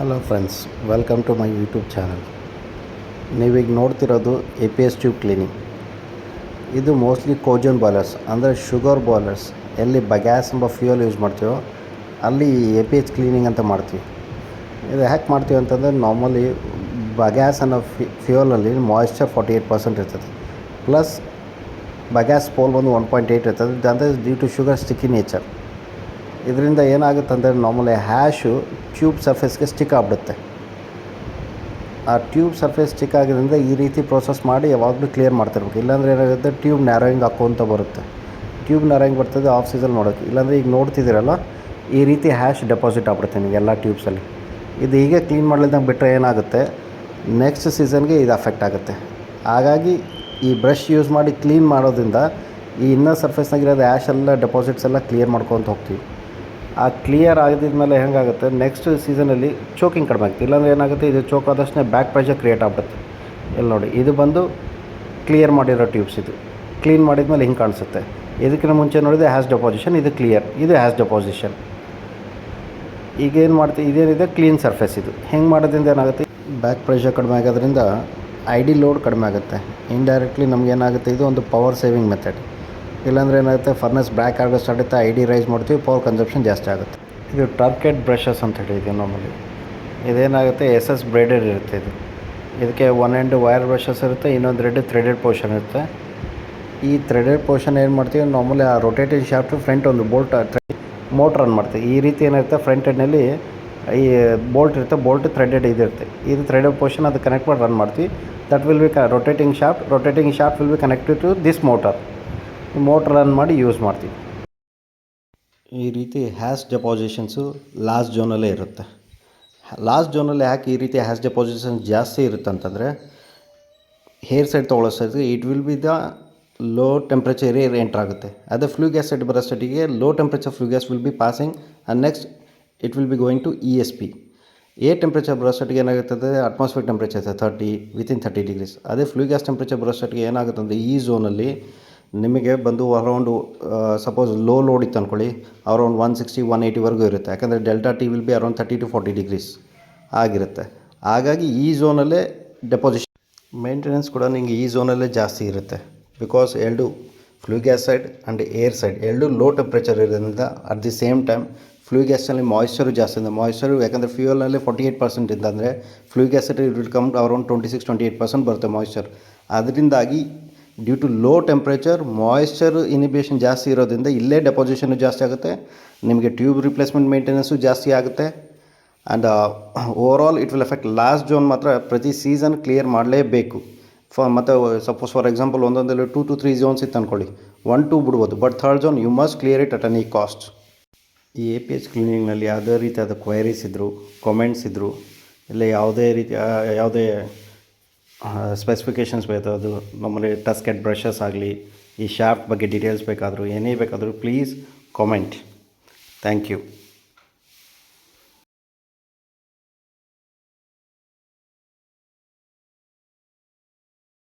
Hello friends, welcome to my YouTube channel. ನೀವೀಗ ನೋಡ್ತಿರೋದು APS tube cleaning. ಇದು mostly cogen boilers ಅಂದರೆ sugar boilers ಎಲ್ಲಿ ಬಗ್ಯಾಸ್ ಎಂಬ ಫ್ಯೂಯಲ್ ಯೂಸ್ ಮಾಡ್ತೀವೋ ಅಲ್ಲಿ APS ಕ್ಲೀನಿಂಗ್ ಅಂತ ಮಾಡ್ತೀವಿ. ಇದು ಹ್ಯಾಕ್ ಮಾಡ್ತೀವಿ ಅಂತಂದರೆ ನಾರ್ಮಲಿ ಬಗ್ಯಾಸ್ ಅನ್ನೋ ಫ್ಯೂಯಲಲ್ಲಿ ಮಾಯಿಶ್ಚರ್ 48% ಇರ್ತದೆ, ಪ್ಲಸ್ ಬಗ್ಯಾಸ್ ಪೋಲ್ ಬಂದು 1.8 ಇರ್ತದೆ. ಅಂದರೆ due to sugar sticky nature. ಇದರಿಂದ ಏನಾಗುತ್ತೆ ಅಂದರೆ ನಾರ್ಮಲಿ ಹ್ಯಾಶು ಟ್ಯೂಬ್ ಸರ್ಫೇಸ್ಗೆ ಸ್ಟಿಕ್ ಆಗಿಬಿಡುತ್ತೆ. ಆ ಟ್ಯೂಬ್ ಸರ್ಫೇಸ್ ಸ್ಟಿಕ್ ಆಗಿದ್ದರಿಂದ ಈ ರೀತಿ ಪ್ರೋಸೆಸ್ ಮಾಡಿ ಯಾವಾಗಲೂ ಕ್ಲಿಯರ್ ಮಾಡ್ತಿರ್ಬೇಕು. ಇಲ್ಲಾಂದರೆ ಏನಾಗುತ್ತೆ, ಟ್ಯೂಬ್ ನ್ಯಾರೋಯಿಂಗ್ ಹಾಕ್ಕೊಂತ ಬರುತ್ತೆ. ಟ್ಯೂಬ್ ನ್ಯಾರೋಯಿಂಗ್ ಬರ್ತದೆ ಆಫ್ ಸೀಸನ್ ನೋಡೋಕ್ಕೆ. ಇಲ್ಲಾಂದರೆ ಈಗ ನೋಡ್ತಿದ್ದೀರಲ್ಲ, ಈ ರೀತಿ ಹ್ಯಾಶ್ ಡೆಪಾಸಿಟ್ ಆಗ್ಬಿಡುತ್ತೆ ನಿಮಗೆ ಎಲ್ಲ ಟ್ಯೂಬ್ಸಲ್ಲಿ. ಇದು ಹೀಗೆ ಕ್ಲೀನ್ ಮಾಡಲಿದ್ದಂಗೆ ಬಿಟ್ಟರೆ ಏನಾಗುತ್ತೆ, ನೆಕ್ಸ್ಟ್ ಸೀಸನ್ಗೆ ಇದು ಅಫೆಕ್ಟ್ ಆಗುತ್ತೆ. ಹಾಗಾಗಿ ಈ ಬ್ರಷ್ ಯೂಸ್ ಮಾಡಿ ಕ್ಲೀನ್ ಮಾಡೋದ್ರಿಂದ ಈ ಇನ್ನರ್ ಸರ್ಫೇಸ್ನಾಗಿರೋದು ಆ್ಯಶ್ ಎಲ್ಲ ಡೆಪಾಸಿಟ್ಸ್ ಎಲ್ಲ ಕ್ಲಿಯರ್ ಮಾಡ್ಕೊತ ಹೋಗ್ತೀವಿ. ಆ ಕ್ಲಿಯರ್ ಆಗಿದ್ಮೇಲೆ ಹೆಂಗಾಗುತ್ತೆ, ನೆಕ್ಸ್ಟ್ ಸೀಸನಲ್ಲಿ ಚೋಕಿಂಗ್ ಕಡಿಮೆ ಆಗುತ್ತೆ. ಇಲ್ಲಾಂದರೆ ಏನಾಗುತ್ತೆ, ಇದು ಚೋಕ್ ಆದಷ್ಟೇ ಬ್ಯಾಕ್ ಪ್ರೆಷರ್ ಕ್ರಿಯೇಟ್ ಆಗ್ಬಿಡುತ್ತೆ. ಇಲ್ಲಿ ನೋಡಿ, ಇದು ಬಂದು ಕ್ಲಿಯರ್ ಮಾಡಿರೋ ಟ್ಯೂಬ್ಸ್. ಇದು ಕ್ಲೀನ್ ಮಾಡಿದ್ಮೇಲೆ ಹಿಂಗೆ ಕಾಣಿಸುತ್ತೆ. ಇದಕ್ಕಿಂತ ಮುಂಚೆ ನೋಡಿದರೆ ಹ್ಯಾಶ್ ಡೆಪಾಸಿಷನ್, ಇದು ಕ್ಲಿಯರ್, ಇದು ಹ್ಯಾಶ್ ಡೆಪಾಸಿಷನ್. ಈಗೇನು ಮಾಡ್ತೀವಿ, ಇದೇನಿದೆ ಕ್ಲೀನ್ ಸರ್ಫೇಸ್. ಇದು ಹೆಂಗೆ ಮಾಡೋದ್ರಿಂದ ಏನಾಗುತ್ತೆ, ಬ್ಯಾಕ್ ಪ್ರೆಷರ್ ಕಡಿಮೆ ಆಗೋದ್ರಿಂದ ID ಲೋಡ್ ಕಡಿಮೆ ಆಗುತ್ತೆ. ಇಂಡೈರೆಕ್ಟ್ಲಿ ನಮಗೇನಾಗುತ್ತೆ, ಇದು ಒಂದು ಪವರ್ ಸೇವಿಂಗ್ ಮೆಥಡ್. ಇಲ್ಲಾಂದರೆ ಏನಾಗುತ್ತೆ, ಫರ್ನೆಸ್ ಬ್ಯಾಕ್ ಆಗೋ ಸ್ಟಾರ್ಟ್ ಆಗುತ್ತೆ, ID ರೈಸ್ ಮಾಡ್ತೀವಿ, ಪವರ್ ಕನ್ಸಪ್ಷನ್ ಜಾಸ್ತಿ ಆಗುತ್ತೆ. ಇದು ಟರ್ಕೆಟ್ ಬ್ರಷಸ್ ಅಂತ ಹೇಳಿ ಇದೆ ನಾರ್ಮಲಿ. ಇದೇನಾಗುತ್ತೆ, SS ಬ್ರೇಡೆಡ್ ಇರುತ್ತೆ. ಇದಕ್ಕೆ ಒನ್ ಎಂಡ್ ವೈರ್ ಬ್ರಷಸ್ ಇರುತ್ತೆ, ಇನ್ನೊಂದು ರೆಡ್ ಥ್ರೆಡೆಡ್ ಪೋರ್ಷನ್ ಇರುತ್ತೆ. ಈ ಥ್ರೆಡೆಡ್ ಪೋರ್ಷನ್ ಏನು ಮಾಡ್ತೀವಿ, ನಾರ್ಮಲಿ ಆ ರೊಟೇಟಿಂಗ್ ಶಾಫ್ಟ್ ಫ್ರಂಟ್ ಒಂದು ಬೋಲ್ಟ್ ಮೋಟ್ರ್ ರನ್ ಮಾಡ್ತೀವಿ. ಈ ರೀತಿ ಏನಿರುತ್ತೆ, ಫ್ರಂಟ್ ಎಂಡ್ನಲ್ಲಿ ಈ ಬೋಲ್ಟ್ ಇರುತ್ತೆ, ಬೋಲ್ಟ್ ಥ್ರೆಡೆಡ್ ಇದಿರುತ್ತೆ. ಇದು ಥ್ರೆಡೆಡ್ ಪೋರ್ಷನ್ ಅದು ಕನೆಕ್ಟ್ ಮಾಡಿ ರನ್ ಮಾಡ್ತೀವಿ. That will be rotating shaft will be connected to this motor. Motor run ಮಾಡಿ ಯೂಸ್ ಮಾಡ್ತೀವಿ. ಈ ರೀತಿ ಹ್ಯಾಶ್ ಡೆಪಾಸಿಷನ್ಸು ಲಾಸ್ಟ್ ಝೋನಲ್ಲೇ ಇರುತ್ತೆ. ಲಾಸ್ಟ್ ಝೋನಲ್ಲಿ ಯಾಕೆ ಈ ರೀತಿ ಹ್ಯಾಶ್ ಡೆಪಾಸಿಷನ್ ಜಾಸ್ತಿ ಇರುತ್ತೆ ಅಂತಂದರೆ, ಹೇರ್ ಸೈಡ್ ತೊಗೊಳ್ಳೋ ಸೈಡ್ಗೆ it will be the low temperature air entry ಆಗುತ್ತೆ. ಅದೇ ಫ್ಲೂ ಗ್ಯಾಸ್ ಸೈಡ್ ಬರೋ ಸೈಡಿಗೆ low temperature flue gas will be passing and next it will be going to ESP. Air temperature ಬರೋ ಸೈಡ್ಗೆ ಏನಾಗುತ್ತದೆ, ಅಟ್ಮಾಸ್ಫಿಯರ್ ಟೆಂಪ್ರೇಚರ್ ಇದೆ 30 ಡಿಗ್ರೀಸ್. ಅದೇ flue gas temperature ಬರೋ ಸೈಡ್ಗೆ ಏನಾಗುತ್ತೆ ಅಂದರೆ, ಈ ಝೋನಲ್ಲಿ ನಿಮಗೆ ಬಂದು ಅರೌಂಡು ಸಪೋಸ್ ಲೋ ಲೋಡ್ ಇತ್ತು ಅಂದ್ಕೊಳ್ಳಿ, ಅರೌಂಡ್ 160-180ವರೆಗೂ ಇರುತ್ತೆ. ಯಾಕಂದರೆ delta T will be around 30 to 40 degrees ಆಗಿರುತ್ತೆ. ಹಾಗಾಗಿ ಈ ಝೋನಲ್ಲೇ ಡೆಪಾಸಿಷನ್ ಮೇಂಟೆನೆನ್ಸ್ ಕೂಡ ನಿಮಗೆ ಈ ಝೋನಲ್ಲೇ ಜಾಸ್ತಿ ಇರುತ್ತೆ. ಬಿಕಾಸ್ ಎರಡು flue gas side and air side ಎರಡು ಲೋ ಟೆಂಪ್ರೇಚರ್ ಇರೋದ್ರಿಂದ, at the same time flue ಗ್ಯಾಸ್ನಲ್ಲಿ ಮಾಯಿಶ್ಚರು ಜಾಸ್ತಿ ಇದೆ. ಮಾಯಿಶ್ಚರು ಯಾಕಂದರೆ ಫ್ಯೂಯಲ್ನಲ್ಲಿ 48% ಇದ್ದಂದರೆ flue gas side it will come around 26-28% ಬರುತ್ತೆ ಮಾಯಿಶ್ಚರ್. ಅದರಿಂದಾಗಿ due to low temperature moisture inhibition ಜಾಸ್ತಿ ಇರೋದ್ರಿಂದ ಇಲ್ಲೇ ಡೆಪಾಸಿಷನ್ನು ಜಾಸ್ತಿ ಆಗುತ್ತೆ, ನಿಮಗೆ ಟ್ಯೂಬ್ ರಿಪ್ಲೇಸ್ಮೆಂಟ್ ಮೇಂಟೆನೆನ್ಸು ಜಾಸ್ತಿ ಆಗುತ್ತೆ. And overall it will affect last zone. ಮಾತ್ರ ಪ್ರತಿ ಸೀಸನ್ ಕ್ಲಿಯರ್ ಮಾಡಲೇಬೇಕು. ಮತ್ತು ಸಪೋಸ್ ಫಾರ್ ಎಕ್ಸಾಂಪಲ್ ಒಂದೊಂದಲ್ಲಿ 2 to 3 ಝೋನ್ಸ್ ಇತ್ತು ಅಂದ್ಕೊಳ್ಳಿ, 1-2 ಬಿಡ್ಬೋದು, but third zone you must clear it at any cost. ಈ APS ಕ್ಲೀನಿಂಗ್ನಲ್ಲಿ ಯಾವುದೇ ರೀತಿಯಾದ ಕ್ವೈರೀಸ್ ಇದ್ದರು, ಕಾಮೆಂಟ್ಸ್ ಇದ್ದರು, ಇಲ್ಲ ಯಾವುದೇ ಸ್ಪೆಸಿಫಿಕೇಷನ್ಸ್ ಬೇಕಾದರೂ, ನಮ್ಮಲ್ಲಿ ಟಸ್ಕೆಟ್ ಬ್ರಷಸ್ ಆಗಲಿ, ಈ ಶಾಫ್ಟ್ ಬಗ್ಗೆ ಡೀಟೇಲ್ಸ್ ಬೇಕಾದರೂ, ಏನೇ ಬೇಕಾದರೂ ಪ್ಲೀಸ್ ಕಾಮೆಂಟ್. Thank you.